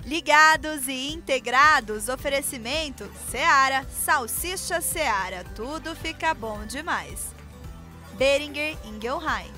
Ligados e integrados, oferecimento Seara, Salsicha Seara, tudo fica bom demais. Boehringer Ingelheim.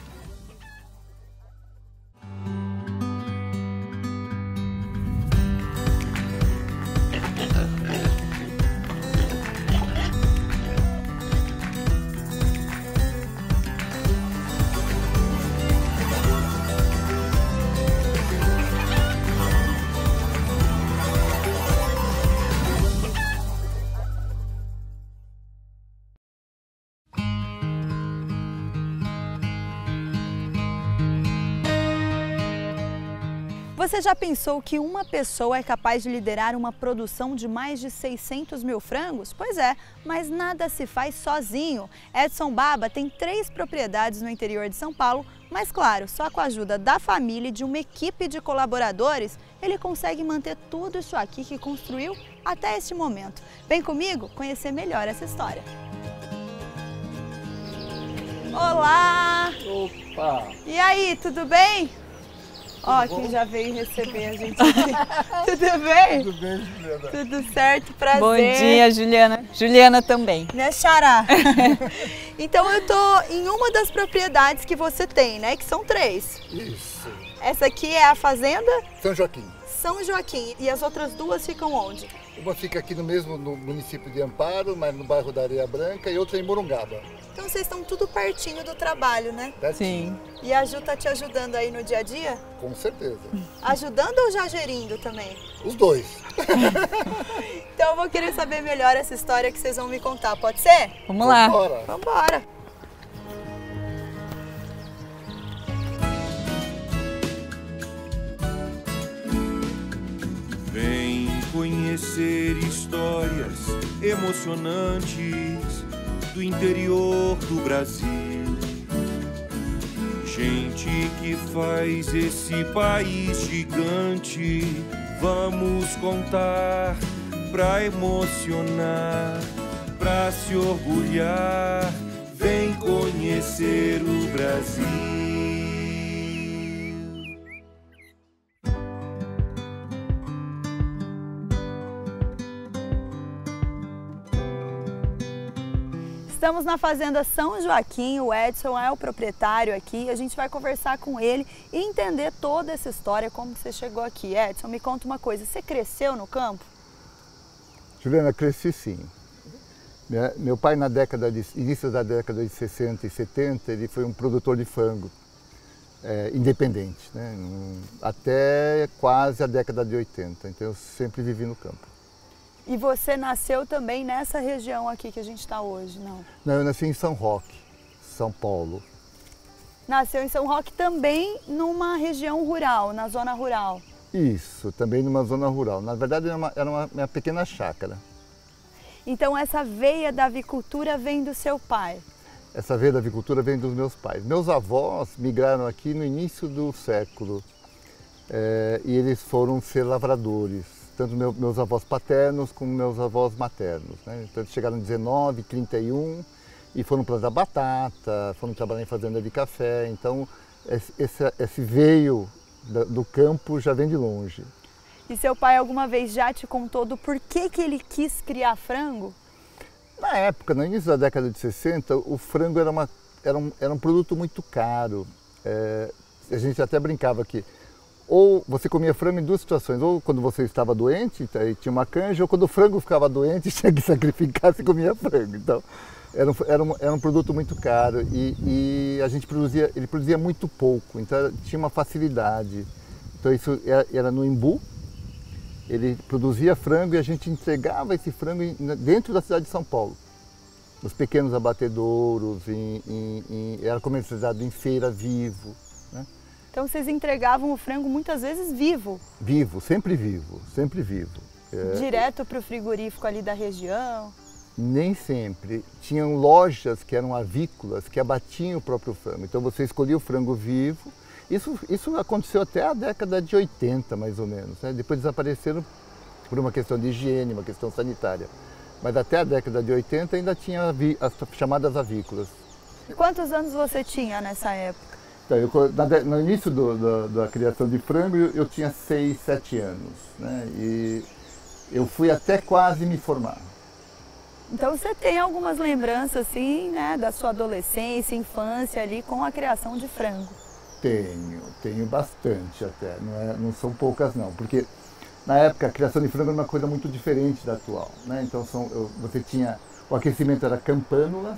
Você já pensou que uma pessoa é capaz de liderar uma produção de mais de 600 mil frangos? Pois é, mas nada se faz sozinho. Edson Baba tem 3 propriedades no interior de São Paulo, mas claro, só com a ajuda da família e de uma equipe de colaboradores, ele consegue manter tudo isso aqui que construiu até este momento. Vem comigo conhecer melhor essa história. Olá! Opa! E aí, tudo bem? Ó, quem já veio receber a gente aqui. Tudo bem? Tudo bem, Juliana? Tudo certo, prazer. Bom dia, Juliana. Juliana também. Né, Xará? Então eu tô em uma das propriedades que você tem, né? Que são 3. Isso. Essa aqui é a fazenda São Joaquim. São Joaquim. E as outras 2 ficam onde? Uma fica aqui no município de Amparo, mas no bairro da Areia Branca, e outra em Morungaba. Então vocês estão tudo pertinho do trabalho, né? Sim. E a Ju tá te ajudando aí no dia a dia? Com certeza. Ajudando ou já gerindo também? Os 2. Então eu vou querer saber melhor essa história que vocês vão me contar, pode ser? Vamos lá. Bora. Vambora! Vem conhecer histórias emocionantes do interior do Brasil. Gente que faz esse país gigante. Vamos contar pra emocionar, pra se orgulhar. Vem conhecer o Brasil. Estamos na Fazenda São Joaquim, o Edson é o proprietário aqui, a gente vai conversar com ele e entender toda essa história, como você chegou aqui. Edson, me conta uma coisa, você cresceu no campo? Juliana, cresci sim. Meu pai, início da década de 60 e 70, ele foi um produtor de frango independente, né? Até quase a década de 80, então eu sempre vivi no campo. E você nasceu também nessa região aqui que a gente está hoje, não? Não, eu nasci em São Roque, São Paulo. Nasceu em São Roque também numa região rural, na zona rural? Isso, também numa zona rural. Na verdade era uma pequena chácara. Então essa veia da avicultura vem do seu pai? Essa veia da avicultura vem dos meus pais. Meus avós migraram aqui no início do século e eles foram ser lavradores. Tanto meus avós paternos como meus avós maternos, né? Então eles chegaram em 19, 31 e foram plantar batata, foram trabalhar em fazenda de café. Então esse veio do campo já vem de longe. E seu pai alguma vez já te contou do porquê que ele quis criar frango? Na época, no início da década de 60, o frango era um produto muito caro. A gente até brincava que ou você comia frango em 2 situações, ou quando você estava doente, aí tinha uma canja, ou quando o frango ficava doente, tinha que sacrificar, você comia frango. Então, era um produto muito caro e ele produzia muito pouco, então tinha uma facilidade. Então isso era no Embu, ele produzia frango e a gente entregava esse frango dentro da cidade de São Paulo. Nos pequenos abatedouros, era comercializado em feira vivo, né? Então vocês entregavam o frango muitas vezes vivo? Vivo, sempre vivo, sempre vivo. Direto para o frigorífico ali da região? Nem sempre. Tinham lojas que eram avícolas que abatiam o próprio frango. Então você escolhia o frango vivo. Isso aconteceu até a década de 80, mais ou menos, né? Depois desapareceram por uma questão de higiene, uma questão sanitária. Mas até a década de 80 ainda tinha as chamadas avícolas. E quantos anos você tinha nessa época? Então, no início da criação de frango, eu tinha 6, 7 anos, né? E eu fui até quase me formar. Então você tem algumas lembranças, assim, né, da sua adolescência, infância ali com a criação de frango? Tenho bastante até, não são poucas não, porque na época a criação de frango era uma coisa muito diferente da atual, né? Então você tinha, o aquecimento era campânulas,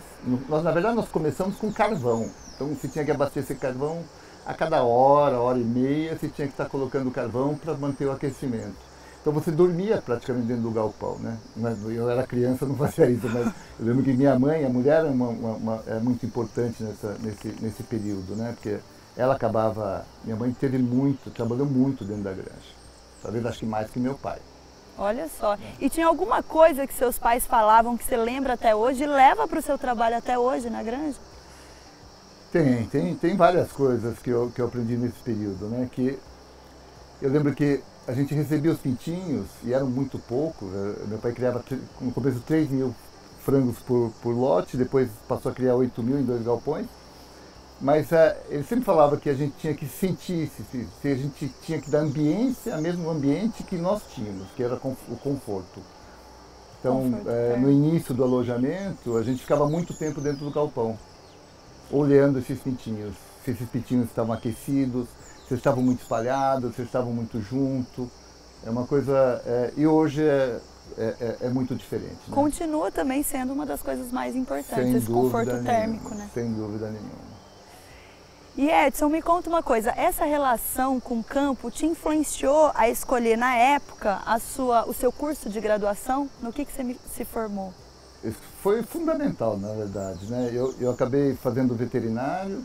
na verdade nós começamos com carvão, então você tinha que abastecer carvão a cada hora e meia, você tinha que estar colocando carvão para manter o aquecimento. Então você dormia praticamente dentro do galpão, né? Eu era criança, não fazia isso, mas eu lembro que minha mãe, a mulher é muito importante nesse período, né? Porque ela minha mãe trabalhou muito dentro da granja, talvez acho que mais que meu pai. Olha só, e tinha alguma coisa que seus pais falavam que você lembra até hoje e leva para o seu trabalho até hoje na granja? Tem várias coisas que eu aprendi nesse período, né? Que eu lembro que a gente recebia os pintinhos, e eram muito poucos. Meu pai criava no começo 3.000 frangos por lote, depois passou a criar 8.000 em 2 galpões. Mas ele sempre falava que a gente tinha que sentir, se a gente tinha que dar ambiência, mesmo ambiente que nós tínhamos, que era o conforto. Então, no início do alojamento, a gente ficava muito tempo dentro do galpão, olhando esses pintinhos, se esses pintinhos estavam aquecidos, se eles estavam muito espalhados, se eles estavam muito juntos. É uma coisa... e hoje é muito diferente. Né? Continua também sendo uma das coisas mais importantes, esse conforto térmico, né? Sem dúvida nenhuma. E Edson, me conta uma coisa, essa relação com o campo te influenciou a escolher na época o seu curso de graduação? No que você se formou? Isso foi fundamental, na verdade, né? Eu acabei fazendo veterinário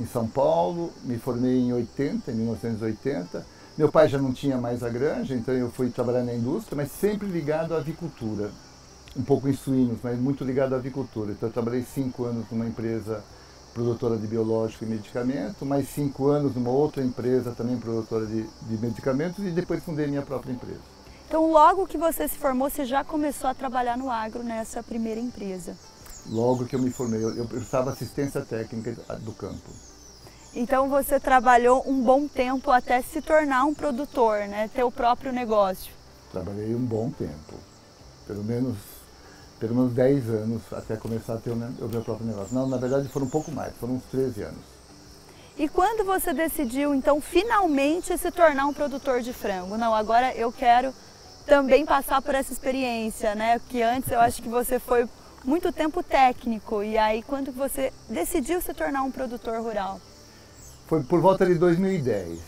em São Paulo, me formei em 1980. Meu pai já não tinha mais a granja, então eu fui trabalhar na indústria, mas sempre ligado à avicultura. Um pouco em suínos, mas muito ligado à avicultura. Então eu trabalhei 5 anos numa empresa produtora de biológico e medicamento, mais 5 anos numa outra empresa também produtora de medicamentos, e depois fundei minha própria empresa. Então logo que você se formou, você já começou a trabalhar no agro nessa primeira empresa? Logo que eu me formei, eu prestava assistência técnica do campo. Então você trabalhou um bom tempo até se tornar um produtor, né? Ter o próprio negócio. Trabalhei um bom tempo, pelo menos 10 anos até começar a ter o meu próprio negócio. Não, na verdade foram um pouco mais, foram uns 13 anos. E quando você decidiu, então, finalmente se tornar um produtor de frango? Não, agora eu quero também passar por essa experiência, né? Que antes eu acho que você foi muito tempo técnico, e aí quando você decidiu se tornar um produtor rural? Foi por volta de 2010.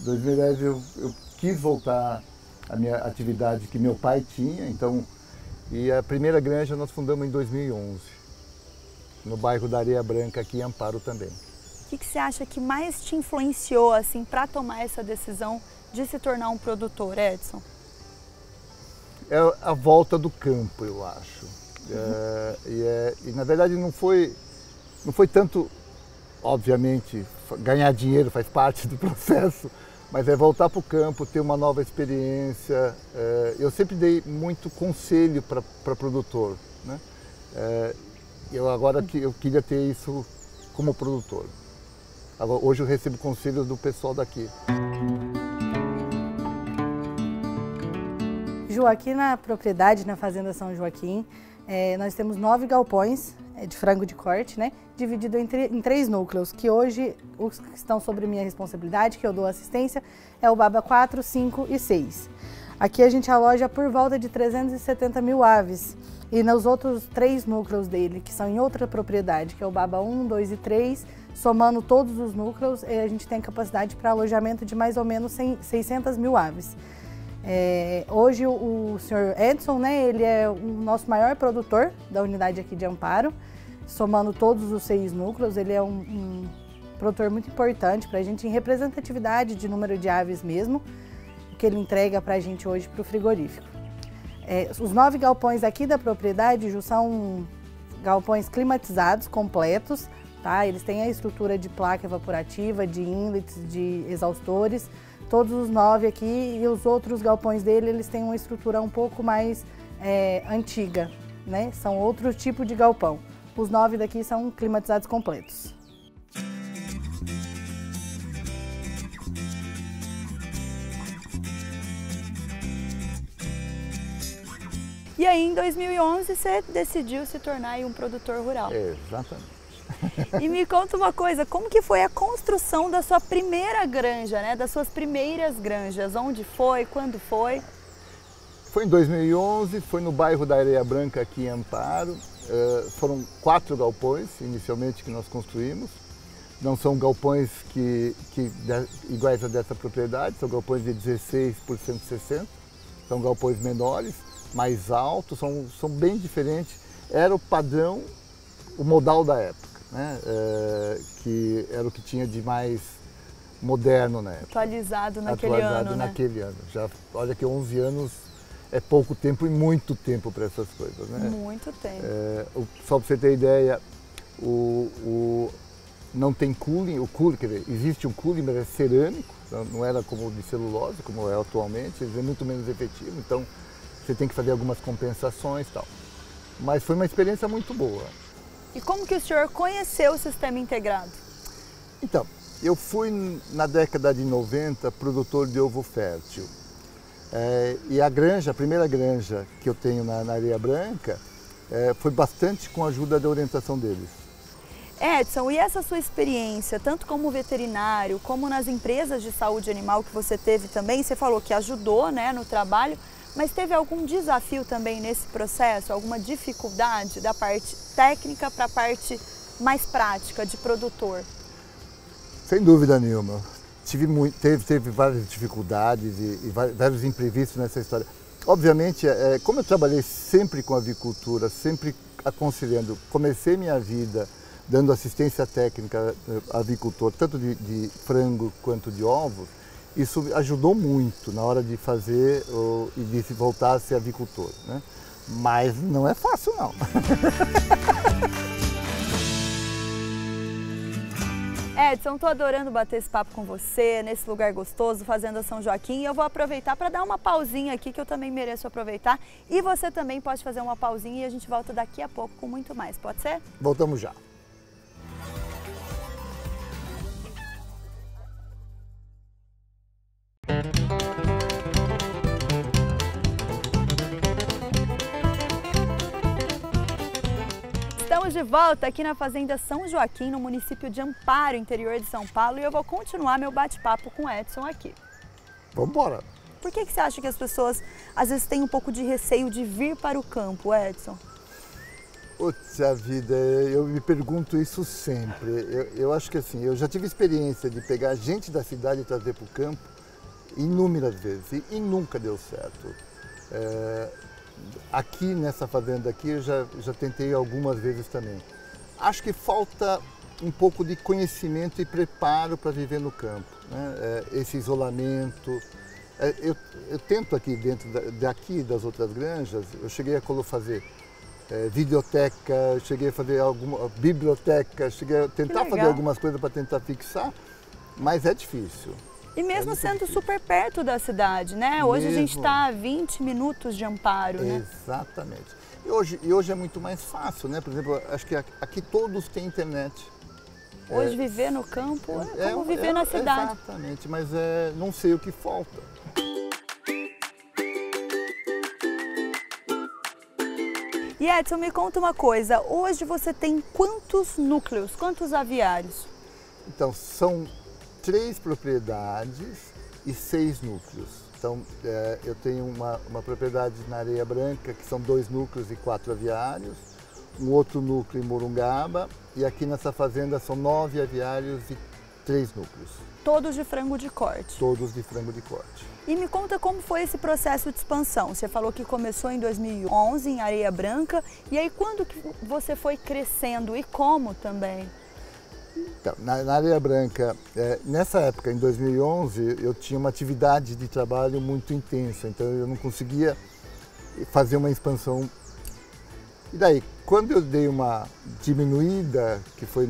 2010 eu quis voltar à minha atividade que meu pai tinha, então, e a primeira granja nós fundamos em 2011, no bairro da Areia Branca, aqui em Amparo também. O que você acha que mais te influenciou assim, para tomar essa decisão de se tornar um produtor, Edson? É a volta do campo, eu acho. E na verdade não foi tanto, obviamente, ganhar dinheiro faz parte do processo, mas é voltar para o campo, ter uma nova experiência. Eu sempre dei muito conselho para produtor, né? Eu queria ter isso como produtor. Hoje eu recebo conselhos do pessoal daqui. Ju, aqui na propriedade, na Fazenda São Joaquim, nós temos 9 galpões de frango de corte, né? Dividido em 3 núcleos, que hoje os que estão sobre minha responsabilidade, que eu dou assistência, é o Baba 4, 5 e 6. Aqui a gente aloja por volta de 370 mil aves. E nos outros 3 núcleos dele, que são em outra propriedade, que é o Baba 1, 2 e 3, somando todos os núcleos, a gente tem capacidade para alojamento de mais ou menos 600 mil aves. Hoje o senhor Edson, né, ele é o nosso maior produtor da unidade aqui de Amparo, somando todos os 6 núcleos. Ele é um produtor muito importante para a gente em representatividade de número de aves mesmo, que ele entrega para a gente hoje para o frigorífico. Os 9 galpões aqui da propriedade, Ju, são galpões climatizados, completos, tá? Eles têm a estrutura de placa evaporativa, de inlets, de exaustores, todos os 9 aqui, e os outros galpões dele, eles têm uma estrutura um pouco mais antiga, né? São outro tipo de galpão. Os 9 daqui são climatizados completos. E aí em 2011 você decidiu se tornar aí um produtor rural. Exatamente. E me conta uma coisa, como que foi a construção da sua primeira granja, né? Das suas primeiras granjas? Onde foi? Quando foi? Foi em 2011, foi no bairro da Areia Branca, aqui em Amparo. Foram 4 galpões, inicialmente, que nós construímos. Não são galpões iguais a dessa propriedade, são galpões de 16 por 160. São galpões menores, mais altos, são bem diferentes. Era o padrão, o modal da época, né? Que era o que tinha de mais moderno na época. Atualizado naquele ano, né? Já, olha que 11 anos é pouco tempo e muito tempo para essas coisas, né? Muito tempo. Só para você ter ideia, não tem cooling, quer dizer, existe um cooling, mas é cerâmico, não era como o de celulose, como é atualmente, ele é muito menos efetivo, então você tem que fazer algumas compensações e tal. Mas foi uma experiência muito boa. E como que o senhor conheceu o sistema integrado? Então, eu fui na década de 90 produtor de ovo fértil. E a primeira granja que eu tenho na Areia Branca, foi bastante com a ajuda da orientação deles. Edson, e essa sua experiência, tanto como veterinário, como nas empresas de saúde animal que você teve também, você falou que ajudou, né, no trabalho, mas teve algum desafio também nesse processo, alguma dificuldade da parte técnica para a parte mais prática de produtor? Sem dúvida nenhuma. Teve várias dificuldades e vários imprevistos nessa história. Obviamente, como eu trabalhei sempre com avicultura, sempre aconselhando, comecei minha vida dando assistência técnica a avicultor, tanto de frango quanto de ovos, isso ajudou muito na hora de fazer e de se voltar a ser avicultor, né? Mas não é fácil, não. Edson, estou adorando bater esse papo com você, nesse lugar gostoso, Fazenda São Joaquim. E eu vou aproveitar para dar uma pausinha aqui, que eu também mereço aproveitar. E você também pode fazer uma pausinha e a gente volta daqui a pouco com muito mais, pode ser? Voltamos já. Estamos de volta aqui na Fazenda São Joaquim, no município de Amparo, interior de São Paulo, e eu vou continuar meu bate-papo com o Edson aqui. Vamos embora. Por que você acha que as pessoas às vezes têm um pouco de receio de vir para o campo, Edson? Puxa vida, eu me pergunto isso sempre. Eu acho que assim, eu já tive experiência de pegar gente da cidade e trazer para o campo inúmeras vezes e nunca deu certo. Aqui nessa fazenda aqui eu já tentei algumas vezes também. Acho que falta um pouco de conhecimento e preparo para viver no campo, né? Esse isolamento. Eu tento aqui dentro das outras granjas, eu cheguei a fazer videoteca, cheguei a fazer alguma biblioteca, cheguei a tentar fazer algumas coisas para tentar fixar, mas é difícil. E mesmo sendo super perto da cidade, né? Hoje a gente está a 20 minutos de Amparo, né? Exatamente. E hoje é muito mais fácil, né? Por exemplo, acho que aqui todos têm internet. Hoje viver no campo é como viver na cidade. Exatamente, mas não sei o que falta. E Edson, me conta uma coisa, hoje você tem quantos núcleos, quantos aviários? Então, são 3 propriedades e 6 núcleos. Então, eu tenho uma propriedade na Areia Branca, que são 2 núcleos e 4 aviários, um outro núcleo em Morungaba, e aqui nessa fazenda são 9 aviários e 3 núcleos. Todos de frango de corte? Todos de frango de corte. E me conta como foi esse processo de expansão. Você falou que começou em 2011 em Areia Branca, e aí quando que você foi crescendo e como também? Então, na Areia Branca, nessa época, em 2011, eu tinha uma atividade de trabalho muito intensa, então eu não conseguia fazer uma expansão. E daí, quando eu dei uma diminuída, que foi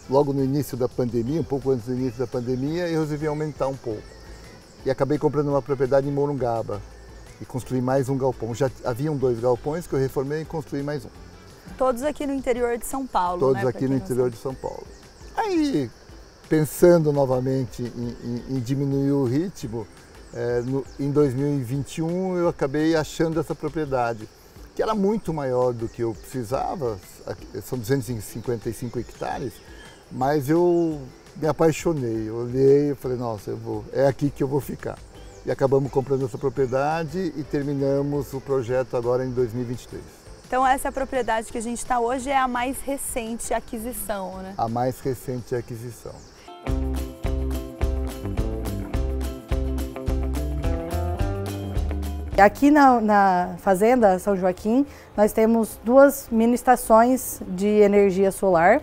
logo no início da pandemia, um pouco antes do início da pandemia, eu resolvi aumentar um pouco. E acabei comprando uma propriedade em Morungaba e construí mais um galpão. Já haviam 2 galpões que eu reformei e construí mais um. Todos aqui no interior de São Paulo, Todos né? aqui no interior de São Paulo. Aí, pensando novamente em diminuir o ritmo, Em 2021 eu acabei achando essa propriedade, que era muito maior do que eu precisava, são 255 hectares, mas eu me apaixonei, eu olhei e falei, nossa, é aqui que eu vou ficar. E acabamos comprando essa propriedade e terminamos o projeto agora em 2023. Então essa propriedade que a gente está hoje é a mais recente aquisição, né? A mais recente aquisição. Aqui na Fazenda São Joaquim, nós temos 2 mini estações de energia solar.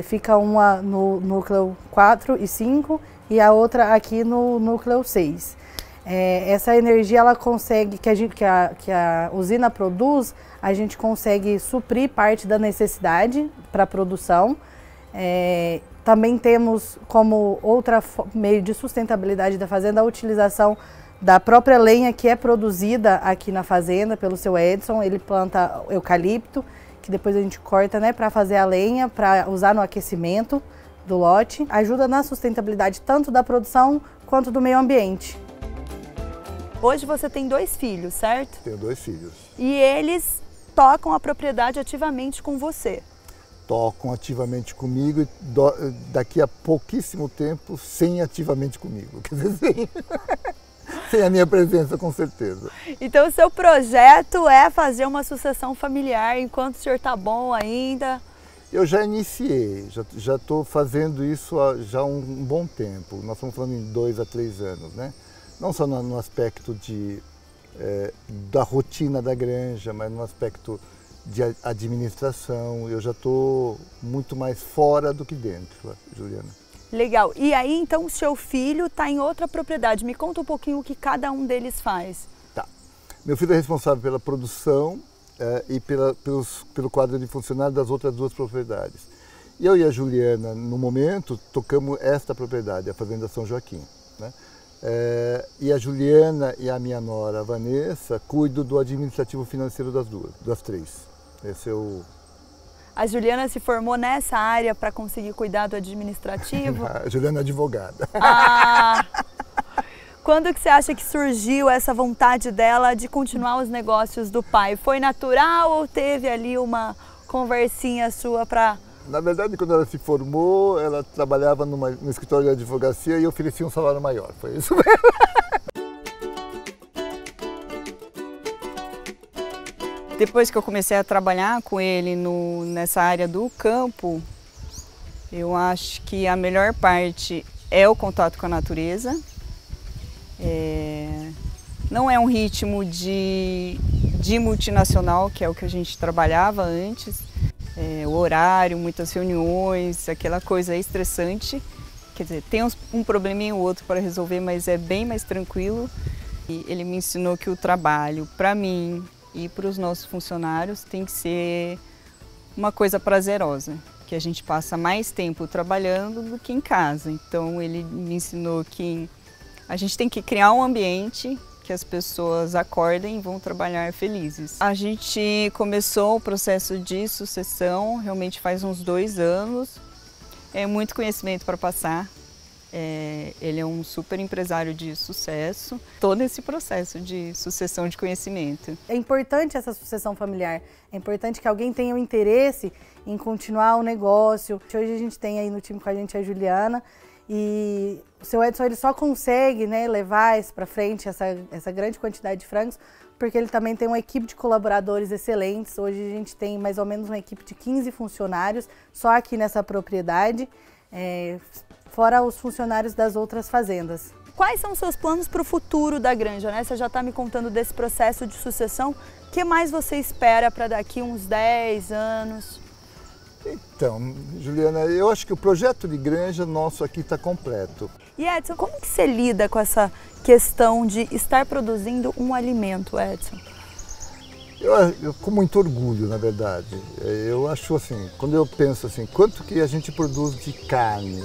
Fica uma no núcleo 4 e 5 e a outra aqui no núcleo 6. Essa energia ela consegue, que a usina produz, a gente consegue suprir parte da necessidade para a produção. Também temos como outro meio de sustentabilidade da fazenda a utilização da própria lenha que é produzida aqui na fazenda pelo seu Edson. Ele planta eucalipto, que depois a gente corta, né, para fazer a lenha, para usar no aquecimento do lote. Ajuda na sustentabilidade tanto da produção quanto do meio ambiente. Hoje você tem 2 filhos, certo? Tenho 2 filhos. E eles tocam a propriedade ativamente com você? Tocam ativamente comigo e daqui a pouquíssimo tempo sem ativamente comigo. Quer dizer, sem a minha presença, com certeza. Então o seu projeto é fazer uma sucessão familiar enquanto o senhor está bom ainda? Eu já iniciei, já estou fazendo isso há já um bom tempo. Nós estamos falando em 2 a 3 anos, né? Não só no aspecto da rotina da granja, mas no aspecto de administração. Eu já estou muito mais fora do que dentro, Juliana. Legal. E aí, então, o seu filho está em outra propriedade. Me conta um pouquinho o que cada um deles faz. Tá. Meu filho é responsável pela produção e pelo quadro de funcionário das outras 2 propriedades. Eu e a Juliana, no momento, tocamos esta propriedade, a Fazenda São Joaquim, né? E a Juliana e a minha nora, a Vanessa, cuidam do administrativo financeiro das 3. Esse é o... A Juliana se formou nessa área para conseguir cuidar do administrativo? A Juliana é advogada. Quando que você acha que surgiu essa vontade dela de continuar os negócios do pai? Foi natural ou teve ali uma conversinha sua para... Na verdade, quando ela se formou, ela trabalhava no escritório de advocacia e oferecia um salário maior. Foi isso mesmo. Depois que eu comecei a trabalhar com ele nessa área do campo, eu acho que a melhor parte é o contato com a natureza. Não é um ritmo de multinacional, que é o que a gente trabalhava antes. O horário, muitas reuniões, aquela coisa estressante. Quer dizer, tem um probleminha ou outro para resolver, mas é bem mais tranquilo. E ele me ensinou que o trabalho, para mim e para os nossos funcionários, tem que ser uma coisa prazerosa, que a gente passa mais tempo trabalhando do que em casa. Então ele me ensinou que a gente tem que criar um ambiente que as pessoas acordem e vão trabalhar felizes. A gente começou o processo de sucessão realmente faz uns 2 anos. É muito conhecimento para passar. Ele é um super empresário de sucesso. Todo esse processo de sucessão de conhecimento. É importante essa sucessão familiar. É importante que alguém tenha o interesse em continuar o negócio. Hoje a gente tem aí no time com a gente a Juliana. E o seu Edson ele só consegue, né, levar isso para frente, essa grande quantidade de frangos, porque ele também tem uma equipe de colaboradores excelentes. Hoje a gente tem mais ou menos uma equipe de 15 funcionários só aqui nessa propriedade, fora os funcionários das outras fazendas. Quais são os seus planos para o futuro da granja, né? Você já está me contando desse processo de sucessão. O que mais você espera para daqui uns 10 anos? Então, Juliana, eu acho que o projeto de granja nosso aqui está completo. E Edson, como que você lida com essa questão de estar produzindo um alimento, Edson? Eu com muito orgulho, na verdade. Eu acho assim, quando eu penso assim, quanto que a gente produz de carne,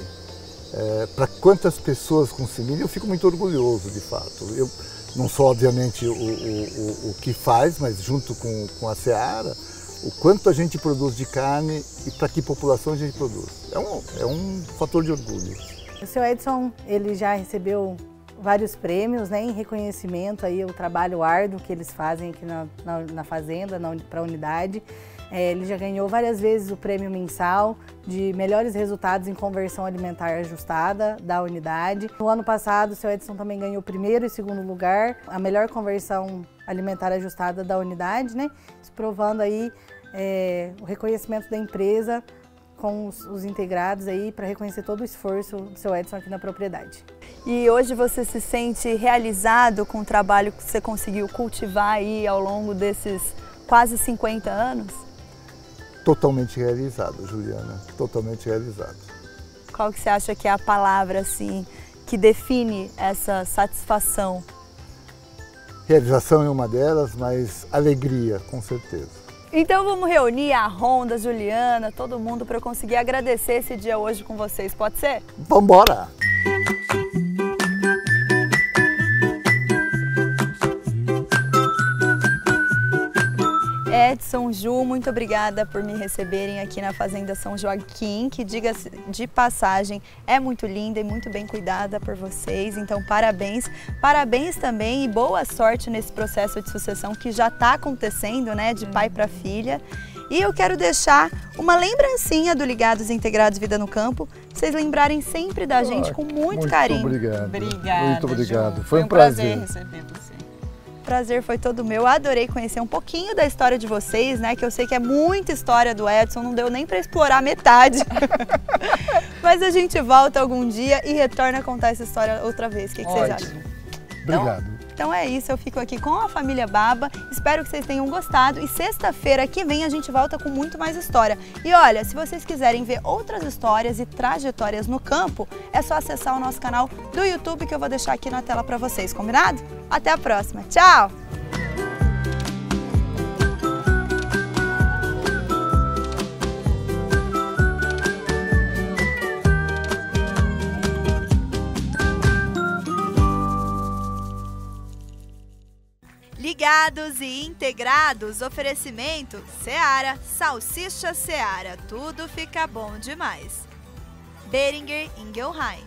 para quantas pessoas consumirem, eu fico muito orgulhoso, de fato. Eu não só, obviamente, o que faz, mas junto com a Seara, o quanto a gente produz de carne e para que população a gente produz. É um fator de orgulho. O seu Edson, ele já recebeu vários prêmios, né, em reconhecimento aí ao trabalho árduo que eles fazem aqui na fazenda, para a unidade. Ele já ganhou várias vezes o prêmio mensal de melhores resultados em conversão alimentar ajustada da unidade. No ano passado, o seu Edson também ganhou o primeiro e segundo lugar, a melhor conversão alimentar ajustada da unidade, né? Provando aí o reconhecimento da empresa com os integrados aí para reconhecer todo o esforço do seu Edson aqui na propriedade. E hoje você se sente realizado com o trabalho que você conseguiu cultivar aí ao longo desses quase 50 anos? Totalmente realizado, Juliana, totalmente realizado. Qual que você acha que é a palavra assim que define essa satisfação? Realização é uma delas, mas alegria, com certeza. Então vamos reunir a Ronda, a Juliana, todo mundo para eu conseguir agradecer esse dia hoje com vocês, pode ser? Vamos embora! Edson, Ju, muito obrigada por me receberem aqui na Fazenda São Joaquim, que, diga-se de passagem, é muito linda e muito bem cuidada por vocês, então parabéns. Parabéns também e boa sorte nesse processo de sucessão que já está acontecendo, né, de pai para filha. E eu quero deixar uma lembrancinha do Ligados e Integrados Vida no Campo, pra vocês lembrarem sempre da gente com muito carinho. Obrigado. Obrigada, muito obrigado. Ju. Foi um prazer receber você. Prazer foi todo meu, adorei conhecer um pouquinho da história de vocês, né? Que eu sei que é muita história do Edson, não deu nem para explorar metade. Mas a gente volta algum dia e retorna a contar essa história outra vez. O que vocês acham? Obrigado. Então é isso, eu fico aqui com a família Baba, espero que vocês tenham gostado e sexta-feira que vem a gente volta com muito mais história. E olha, se vocês quiserem ver outras histórias e trajetórias no campo, é só acessar o nosso canal do YouTube que eu vou deixar aqui na tela para vocês, combinado? Até a próxima, tchau! Ligados e integrados, oferecimento Seara, Salsicha Seara, tudo fica bom demais. Boehringer Ingelheim.